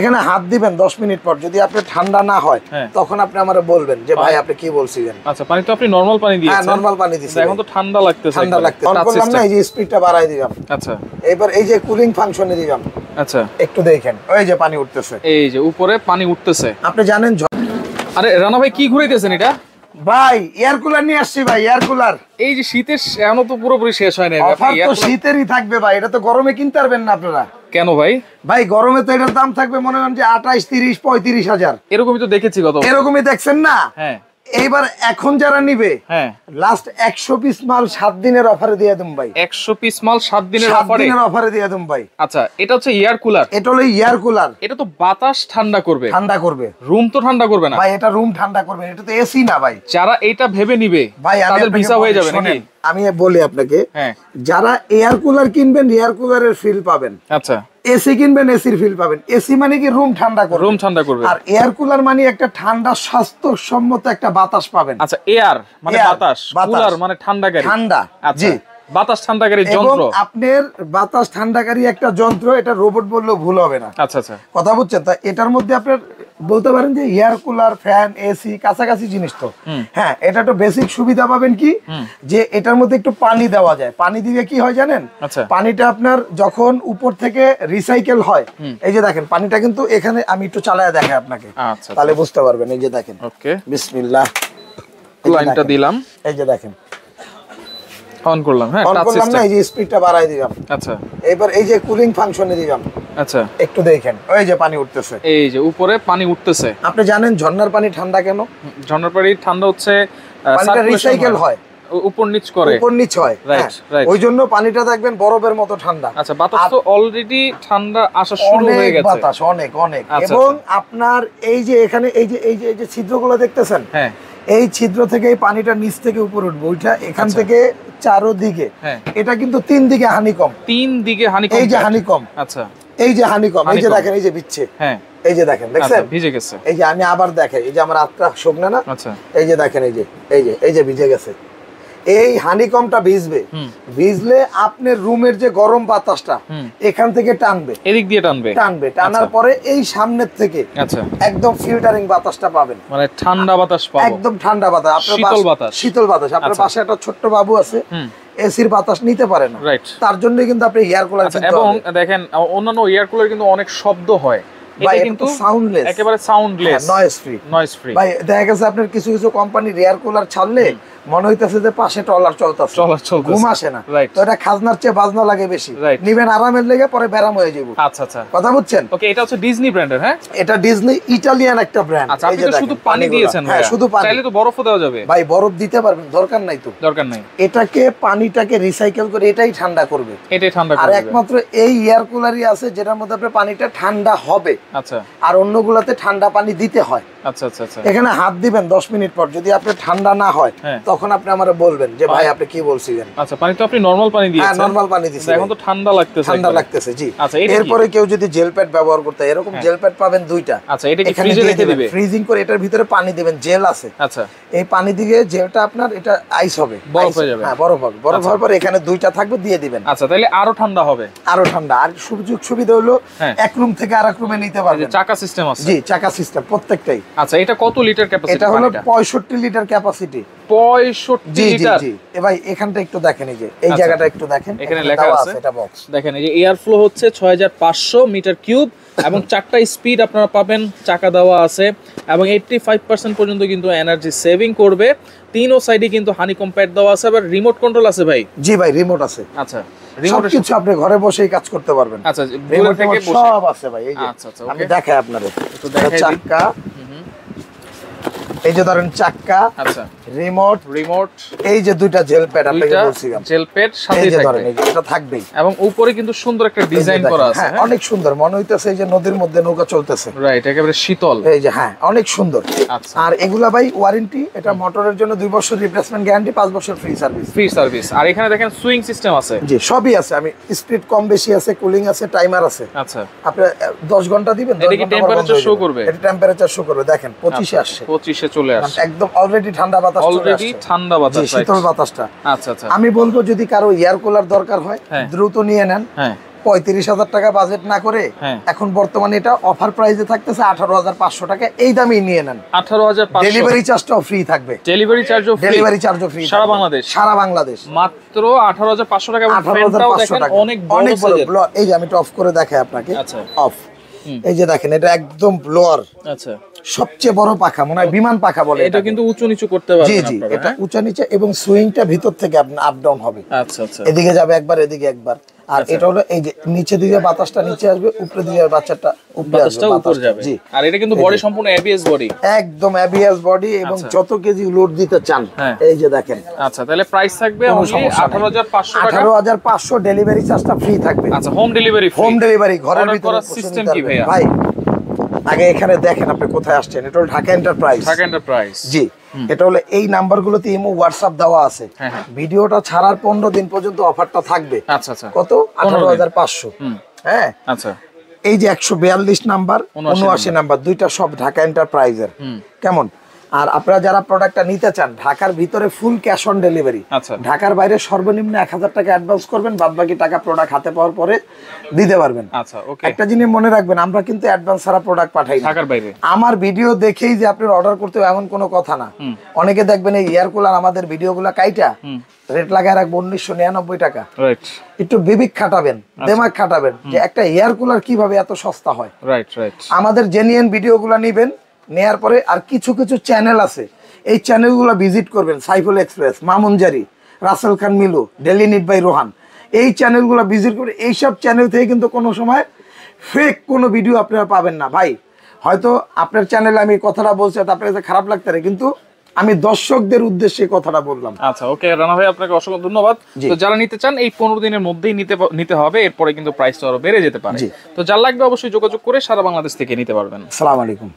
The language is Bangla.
এখানে হাত দিবেন 10 মিনিট পর যদি আপনি ঠান্ডা না হয় তখন আপনি আমারে বলবেন যে ভাই আপনি কি বলছিলেন। আচ্ছা, পানি তো আপনি নরমাল পানি দিয়েছেন। হ্যাঁ, নরমাল পানি দিয়েছি। এখন তো ঠান্ডা লাগতেছে। ঠান্ডা লাগতেছে। অন করলাম না, এই যে স্পিডটা বাড়াই দিলাম। আচ্ছা, এবার এই যে কুলিং ফাংশনে দিলাম। আচ্ছা, একটু দেখেন ওই যে পানি উঠতেছে, এই যে উপরে পানি উঠতেছে। আপনি জানেন। আরে রানা ভাই কি ঘুরাইতেছেন এটা? ভাই এয়ার কুলার নিয়ে আসছি ভাই, এয়ার কুলার। এই যে শীতের এখনো তো পুরোপুরি শেষ হয় না। অফার তো শীতেরই থাকবে ভাই, এটা তো গরমে কিনতে পারবেন না আপনারা। কেন ভাই? ভাই গরমে তো এটার দাম থাকবে মনে করেন যে 28, 30, 35 হাজার। এরকমই তো দেখেছি কত। এরকমই দেখছেন না? হ্যাঁ। এইবার এখন যারা নিবে, হ্যাঁ, লাস্ট 100 পিস মাল 7 দিনের অফারে দিয়ে দেব ভাই। 100 পিস মাল 7 দিনের অফারে দিয়ে দেব ভাই। আচ্ছা, এটা হচ্ছে এয়ার কুলার। এটা হলো এয়ার কুলার। এটা তো বাতাস ঠান্ডা করবে। ঠান্ডা করবে। রুম তো ঠান্ডা করবে না ভাই, এটা রুম ঠান্ডা করবে, এটা তো এসি না ভাই। যারা এটা ভেবে নিবে ভাই তাদের ভিসা হয়ে যাবে নাকি? আমি বলি আপনাকে, হ্যাঁ, যারা এয়ার কুলার কিনবেন এয়ার কুলারের ফিল পাবেন। আচ্ছা, এসি কিনবেন এসির ফিল পাবেন। এসি মানে কি রুম ঠান্ডা করবে, রুম ঠান্ডা করবে। আর এয়ার কুলার মানে একটা ঠান্ডা স্বাস্থ্যসম্মত একটা বাতাস পাবেন। আচ্ছা, এয়ার মানে বাতাস, কুলার মানে ঠান্ডাকারী। ঠান্ডা, জি, বাতাস ঠান্ডাকারী যন্ত্র। এবং আপনার বাতাস ঠান্ডাকারী একটা যন্ত্র, এটা রোবট বললেও ভুল হবে না। আচ্ছা আচ্ছা, কথা বুঝছেন? তা এটার মধ্যে আপনার বলতে পারেন যে এয়ার কুলার, ফ্যান, এসি কাছাকাছি জিনিস তো। হ্যাঁ, এটা তো বেসিক সুবিধা পাবেন কি, যে এটার মধ্যে একটু পানি দেওয়া যায়। পানি দিলে কি হয় জানেন? পানিটা আপনার যখন উপর থেকে রিসাইকেল হয়, এই যে দেখেন পানিটা কিন্তু এখানে, আমি একটু চালায় দেখাই আপনাকে, তাহলে বুঝতে পারবেন। এই যে দেখেন, ওকে, বিসমিল্লাহ, লাইনটা দিলাম, এই যে দেখেন অন করলাম। হ্যাঁ, অন করলাম না, এই যে স্পিডটা বাড়াই দিলাম। আচ্ছা, এবার এই যে কুলিং ফাংশনে দিলাম। আচ্ছা, একটু দেখেন ওই যে পানি উঠতেছে, এই যে উপরে পানি উঠতেছে। আপনি জানেন ঝর্ণার পানি ঠান্ডা কেন? ঝর্ণার পানি ঠান্ডা হচ্ছে পানিটা রিসাইকেল হয়, উপর নিচ করে, উপর নিচ হয়। ওই জন্য পানিটা দেখবেন বরফের মতো ঠান্ডা। আচ্ছা, বাতাস তো অলরেডি ঠান্ডা আসা শুরু হয়ে গেছে। বাতাস অনেক অনেক। এবং আপনার এই যে এখানে এই যে ছিদ্রগুলো দেখতেছেন, হ্যাঁ, এই ছিদ্র থেকে এই পানিটা নিচ থেকে উপরে উঠবে, ওইটা এখান থেকে চারদিকে। এটা কিন্তু 3 দিকে হানিকম। 3 দিকে হানিকম। এই যে হানিকম, আচ্ছা, এই যে হানিকম, এই যে দেখেন, এই যে বিচ্ছে, হ্যাঁ, এই যে দেখেন, দেখছেন ভিজে গেছে। এই যে আমি আবার দেখাই, এই যে আমার আত্রা শুকনা না, আচ্ছা, এই যে দেখেন, এই যে ভিজে গেছে। এই হানিকমটা ভিজলে আপনার রুমের যে গরম বাতাসটা এখান থেকে টানবে, এদিক দিয়ে টানবে। টানার পরে এই সামনের থেকে, আচ্ছা, একদম ফিল্টারিং বাতাসটা পাবেন, মানে ঠান্ডা বাতাস পাবেন, একদম ঠান্ডা বাতাস। আপনার শীতল বাতাস। আপনার পাশে একটা ছোট্ট বাবু আছে, এসির বাতাস নিতে পারে না, তার জন্য কিন্তু আপনি এয়ার কুলার কিনতে হবে। এবং দেখেন অন্যান্য এয়ার কুলার কিন্তু অনেক শব্দ হয়, এটা কিন্তু সাউন্ডলেস, একেবারে সাউন্ডলেস, নয়েজ ফ্রি। ভাই দেখা গেছে আপনার কিছু কোম্পানির এয়ার কুলার ছাড়লে মনে হইতেছে যে পাশে টলার চলতেছে, ঘুম আসে না। তো এটা খাজনার চেয়ে বাজনা লাগে বেশি, নিবেন আরামের লেগে, পরে ব্যারাম হয়ে যাবে। আচ্ছা আচ্ছা, কথা বুঝছেন? ওকে, এটা হচ্ছে ডিজনি ব্র্যান্ডের। হ্যাঁ, এটা ডিজনি ইটালিয়ান একটা ব্র্যান্ড। আচ্ছা, আপনি তো শুধু পানি দিয়েছেন। হ্যাঁ, শুধু পানি। চাইলে তো বরফও দেওয়া যাবে। ভাই বরফ দিতে পারবেন, দরকার নাই তো, দরকার নাই। এটাকে পানিটাকে রিসাইকেল করে এটাই ঠান্ডা করবে, এটাই ঠান্ডা করবে। আর একমাত্র এই এয়ার কুলারই আছে যেটার মধ্যে আপনার পানিটা ঠান্ডা হবে। আচ্ছা, আর অন্যগুলোতে ঠান্ডা পানি দিতে হয়। আচ্ছা আচ্ছা আচ্ছা, এখানে হাত দিবেন 10 মিনিট পর যদি আপনার ঠান্ডা না হয় তখন আপনি আমারে বলবেন যে ভাই আপনি কি বলছিলেন। আচ্ছা, পানি তো আপনি নরমাল পানি দিয়েছেন। হ্যাঁ, নরমাল পানি দিয়েছি। এখন তো ঠান্ডা লাগতেছে। জি। আচ্ছা, এরপরে কেউ যদি জেল প্যাড ব্যবহার করতে, এরকম জেল প্যাড পাবেন 2টা। আচ্ছা, এটা কি ফ্রিজে রেখে দিবেন? ফ্রিজিং করে এটার ভিতরে পানি দিবেন, জেল আছে। আচ্ছা, এই পানি দিয়ে জেলটা আপনার এটা আইস হবে, বরফ হয়ে যাবে। হ্যাঁ, বরফ হবে। বরফ হওয়ার পরে এখানে 2টা থাকবে, দিয়ে দিবেন। আচ্ছা, তাহলে আরো ঠান্ডা হবে, আরো ঠান্ডা। আর সুযোগ সুবিধা হলো এক রুম থেকে আরেক রুমে নিতে পারবেন। চাকা সিস্টেম আছে? জি, চাকা সিস্টেম প্রত্যেকটাই। আচ্ছা, এটা কত লিটার ক্যাপাসিটি? এটা হলো 65 লিটার ক্যাপাসিটি। 65 লিটার? জি। ভাই এখানটা একটু দেখেন, এই জায়গাটা একটু দেখেন, এখানে লেখা আছে, এটা বক্স দেখেন। এই যে এয়ার ফ্লো হচ্ছে 6500 মিটার কিউব এবং 4টা স্পিড আপনারা পাবেন, চাকা দেওয়া আছে এবং 85% পর্যন্ত কিন্তু এনার্জি সেভিং করবে। 3 সাইডে কিন্তু হানিকম প্যাড দেওয়া আছে, আবার রিমোট কন্ট্রোল আছে ভাই? জি ভাই, রিমোট আছে। আচ্ছা, রিমোট কিছু আপনি ঘরে বসেই কাজ করতে পারবেন। আচ্ছা, রিমোট থেকে সব আছে ভাই। এই যে আমি দেখাই আপনাদের, একটু দেখাই। চাকা, এই যে ধরেন চাকা, আচ্ছা, রিমোট, এই যে 2টা জেল প্যাড আপনাকে বলছিলাম, জেল প্যাড সাথেই থাকবে, এটা থাকবেই। এবং উপরে কিন্তু সুন্দর একটা ডিজাইন করা আছে। হ্যাঁ, অনেক সুন্দর, মনে হইতেছে এই যে নদীর মধ্যে নৌকা চলতেছে। রাইট, একেবারে শীতল। এই যে, হ্যাঁ, অনেক সুন্দর। আচ্ছা, আর এগুলা ভাই ওয়ারেন্টি, এটা মোটরের জন্য 2 বছর রিপ্লেসমেন্ট গ্যারান্টি, 5 বছর ফ্রি সার্ভিস। আর এখানে দেখেন সুইং সিস্টেম আছে। জি, সবই আছে। আমি স্পিড কম বেশি আছে, কুলিং আছে, টাইমার আছে। আচ্ছা, আপনি 10 ঘন্টা দিবেন, 10 ঘন্টা টেম্পারেচার শো করবে। এটা টেম্পারেচার শো করবে। দেখেন 25 এ আসছে, 25 এ চলে আসছে, একদম অলরেডি ঠান্ডা বাতাস, অলরেডি ঠান্ডা বাতাস, শীতল বাতাসটা। আচ্ছা আচ্ছা, আমি বলবো যদি কারো এয়ার কুলার দরকার হয় দ্রুত নিয়ে নেন। হ্যাঁ, 35,000 টাকা বাজেট না করে এখন বর্তমানে এটা অফার প্রাইসে থাকতেছে 18,500 টাকা, এই দামই নিয়ে নেন। 18,500, ডেলিভারি চার্জটাও ফ্রি থাকবে। ডেলিভারি চার্জও ফ্রি সারা বাংলাদেশ, সারা বাংলাদেশ মাত্র 18,500 টাকা। এবং ফ্যানটাও দেখেন অনেক বড় সাইজের। এই যে আমি এটা অফ করে দেখাই আপনাকে। আচ্ছা, অফ। এই যে দেখেন এটা একদম ব্লোয়ার। আচ্ছা, সবচেয়ে বড় পাখা, মনে হয় বিমান পাখা বলে। এটা কিন্তু উঁচু নিচু করতে পারবেন আপনারা। জি জি, এটা উঁচু নিচে এবং সুইংটা ভিতর থেকে আপ ডাউন হবে। আচ্ছা আচ্ছা, এদিকে যাবে একবার, এদিকে একবার। আর এটা হলো এই যে নিচে দিকে বাতাসটা নিচে আসবে, উপরে দিকে বাচ্চাটা বাতাসটা উপরে যাবে। জি, আর এটা কিন্তু বডি সম্পূর্ণ এবিএস বডি, একদম এবিএস বডি এবং যত কেজি লোড দিতে চান এই যে দেখেন। আচ্ছা, তাহলে প্রাইস থাকবে অনলি 18,500 টাকা। 18,500, ডেলিভারি চার্জটা ফ্রি থাকবে। আচ্ছা, home delivery free. Home delivery ঘরের ভিতরে। সিস্টেম কি ভাইয়া? ভাই আগে এখানে দেখেন আপনি কোথায় আসছেন। এটা হলো ঢাকা এন্টারপ্রাইজ। ঢাকা এন্টারপ্রাইজ, জি। এটা হলো এই নাম্বারগুলোতে ইমো হোয়াটসঅ্যাপ দেওয়া আছে। ভিডিওটা ছাড়ার 15 দিন পর্যন্ত অফারটা থাকবে। আচ্ছা আচ্ছা, কত? 18,500। হ্যাঁ, আচ্ছা। এই যে 142 নাম্বার, 79 নাম্বার, দুইটা সব ঢাকা এন্টারপ্রাইজের। কেমন? আর আপনারা যারা প্রোডাক্টটা নিতে চান, ঢাকার ভিতরে ফুল ক্যাশ অন ডেলিভারি। ঢাকার বাইরে সর্বনিম্ন 1000 টাকা অ্যাডভান্স করবেন, বাদ বাকি টাকা প্রোডাক্ট হাতে পাওয়ার পরে দিতে পারবেন। আচ্ছা, ওকে। একটা জিনিস মনে রাখবেন, আমরা কিন্তু অ্যাডভান্স ছাড়া প্রোডাক্ট পাঠাই না ঢাকার বাইরে। আমার ভিডিও দেখেই যে আপনি অর্ডার করতে হবে এমন কোনো কথা না। অনেকে দেখবেন এই এয়ার কুলার আমাদের ভিডিওগুলো কাইটা রেট লাগায় রাখবো 1999 টাকা। রাইট। একটু বিবেক খাটাবেন, দিমাগ খাটাবেন যে একটা এয়ার কুলার কিভাবে এত সস্তা হয়। Right right. আমাদের জেনুইন ভিডিওগুলো নেবেন, নেয়ার পরে আর কিছু কিছু চ্যানেল আছে, এই চ্যানেলগুলো ভিজিট করবেন। Saiful express, Mamunjari, Rasel Khan Milu, daily neat by Rohan, এই চ্যানেলগুলো ভিজিট করে। এইসব চ্যানেল থেকে কিন্তু কোনো সময় ফেক কোনো ভিডিও আপনারা পাবেন না। ভাই হয়তো আপনার চ্যানেলে আমি কথাটা বলছি, আপনার কাছে খারাপ লাগতে পারে, কিন্তু আমি দর্শকদের উদ্দেশ্যে কথাটা বললাম। আচ্ছা, ওকে রানা ভাই, আপনাকে অসংখ্য ধন্যবাদ। তো যারা নিতে চান এই 15 দিনের মধ্যেই নিতে হবে, এরপরে কিন্তু প্রাইসটা আরো বেড়ে যেতে পারে। তো যার লাগবে অবশ্যই যোগাযোগ করে সারা বাংলাদেশ থেকে নিতে পারবেন। আসসালামু আলাইকুম।